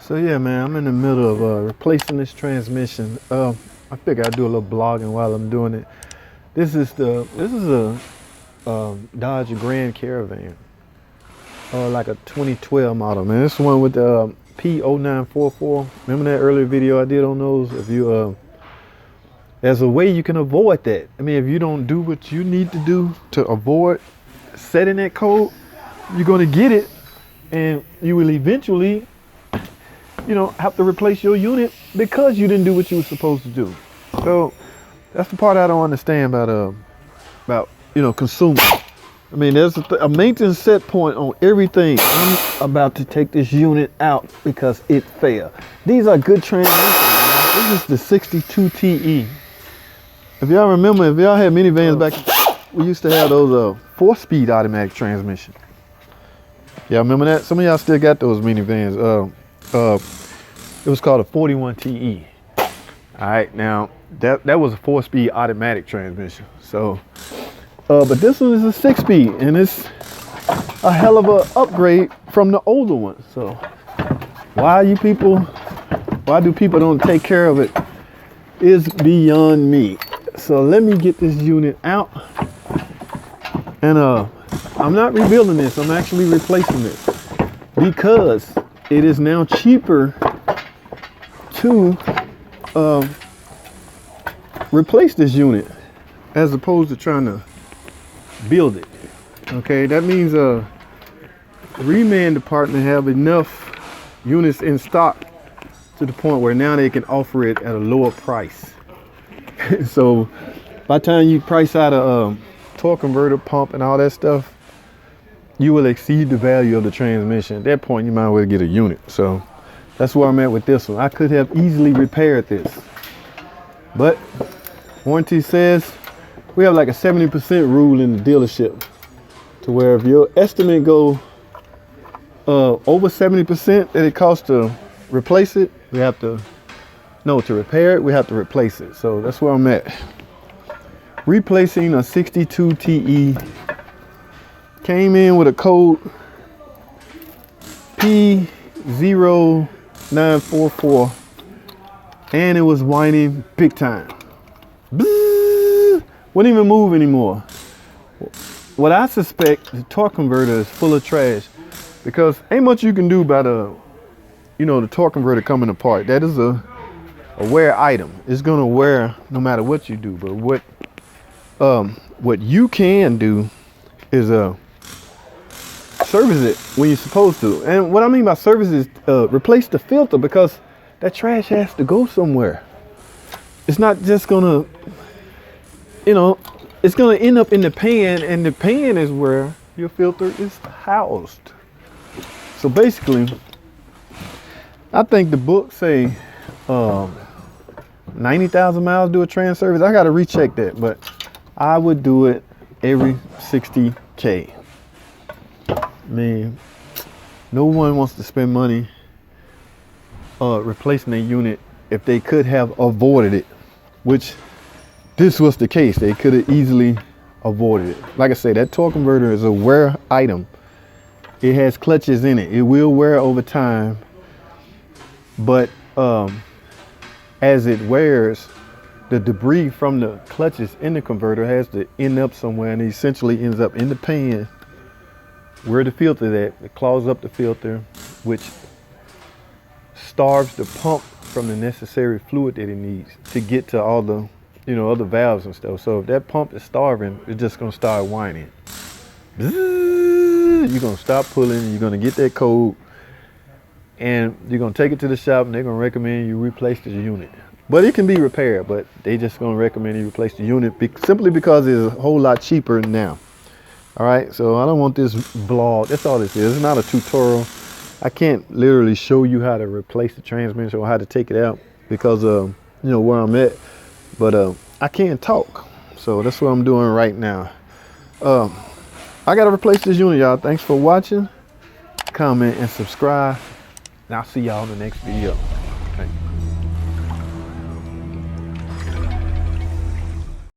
So yeah, man, I'm in the middle of replacing this transmission. I figure I'd do a little blogging while I'm doing it. This is a Dodge Grand Caravan, like a 2012 model, man. This one with the P0944. Remember that earlier video I did on those? If you there's a way you can avoid that. I mean, if you don't do what you need to do to avoid setting that code, you're gonna get it, and you will eventually, have to replace your unit because you didn't do what you were supposed to do. So that's the part I don't understand about consumers. I mean, there's a maintenance set point on everything. I'm about to take this unit out because it failed. These are good transmissions. This is the 62 TE. If y'all remember, if y'all had minivans back, we used to have those 4-speed automatic transmission. Y'all remember that? Some of y'all still got those minivans. It was called a 41 TE. All right, now that was a 4-speed automatic transmission. So, but this one is a 6-speed, and it's a hell of a upgrade from the older one. So, why do people don't take care of it is beyond me. So let me get this unit out, and I'm not rebuilding this. I'm actually replacing this because it is now cheaper to replace this unit as opposed to trying to build it. Okay, that means the reman department have enough units in stock to the point where now they can offer it at a lower price. So by the time you price out a torque converter, pump, and all that stuff, you will exceed the value of the transmission. At that point, you might as well get a unit. So that's where I'm at with this one. I could have easily repaired this, but warranty says we have like a 70% rule in the dealership, to where if your estimate go over 70% that it costs to replace it, we have to to repair it, we have to replace it. So that's where I'm at. Replacing a 62 TE. Came in with a code P0944, and it was whining big time. Bzzz, wouldn't even move anymore. What I suspect, the torque converter is full of trash, because ain't much you can do about the torque converter coming apart. That is a wear item. It's gonna wear no matter what you do. But what you can do is service it when you're supposed to. And what I mean by service is replace the filter, because that trash has to go somewhere. It's not just gonna, it's gonna end up in the pan, and the pan is where your filter is housed. So basically, I think the book say 90,000 miles do a trans service. I gotta recheck that, but I would do it every 60K. Man, no one wants to spend money replacing a unit if they could have avoided it, which this was the case. They could have easily avoided it. Like I say, that torque converter is a wear item. It has clutches in it. It will wear over time, but as it wears, the debris from the clutches in the converter has to end up somewhere, and it essentially ends up in the pan where the filter is at. It clogs up the filter, which starves the pump from the necessary fluid that it needs to get to all the other valves and stuff. So if that pump is starving, it's just gonna start whining. You're gonna stop pulling, you're gonna get that code, and you're gonna take it to the shop, and they're gonna recommend you replace the unit. But it can be repaired, but they just gonna recommend you replace the unit simply because it's a whole lot cheaper now. All right, so I don't want this vlog. That's all this is. It's not a tutorial. I can't literally show you how to replace the transmission or how to take it out because where I'm at. But I can talk, so that's what I'm doing right now. I gotta replace this unit, y'all. Thanks for watching. Comment and subscribe, and I'll see y'all in the next video.